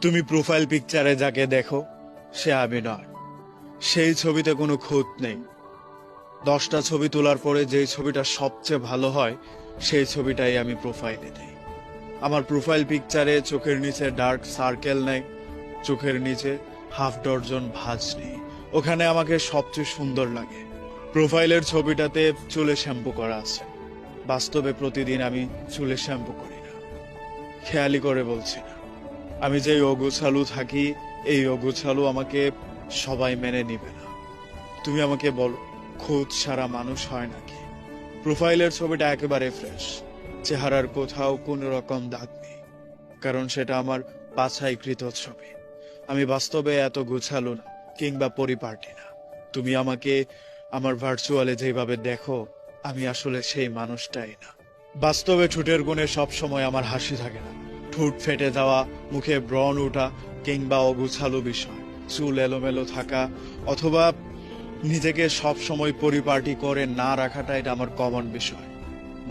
তুমি প্রোফাইল পিকচারে যাকে দেখো সে আমি নয়। সেই ছবিতে কোনো খুঁত নেই। 10টা ছবি তোলার পরে যেই ছবিটা সবচেয়ে ভালো হয় সেই ছবিটাই আমি প্রোফাইলে দিই। আমার প্রোফাইল পিকচারে চোখের নিচে ডার্ক সার্কেল নেই, চোখের নিচে হাফ ডজন ভাঁজ নেই। ওখানে আমাকে সবচেয়ে সুন্দর লাগে। প্রোফাইলের ছবিটাতে চুলে শ্যাম্পু করা আছে, বাস্তবে প্রতিদিন আমি চুলে শ্যাম্পু করি না। খেয়ালি করে বলছি না, আমি যেই অগোছালু থাকি এই অগোছালু আমাকে সবাই মেনে নিবে না। তুমি আমাকে বলো, খুঁত সারা মানুষ হয় নাকি? প্রোফাইলের ছবিটা একেবারে ফ্রেশ, চেহারার কোথাও কোনো রকম দাগ নেই, কারণ সেটা আমার বাছাইকৃত ছবি। আমি বাস্তবে এত গোছালো না কিংবা পরিপাটি না। তুমি আমাকে আমার ভার্চুয়ালে যেভাবে দেখো আমি আসলে সেই মানুষটাই না। বাস্তবে ঠোঁটের কোণে সবসময় আমার হাসি থাকে না। ঠোঁট ফেটে যাওয়া, মুখে ব্রণ ওঠা কিংবা অগোছালো বিষয়, চুল এলোমেলো থাকা অথবা নিজেকে সব সময় পরিপাটি করে না রাখাটা এটা আমার কমন বিষয়।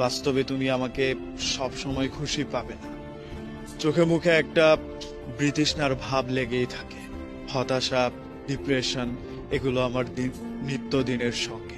বাস্তবে তুমি আমাকে সব সময় খুশি পাবে না। চোখে মুখে একটা বিতৃষ্ণার ভাব লেগেই থাকে। হতাশা, ডিপ্রেশন এগুলো আমার নিত্যদিনের সঙ্গে।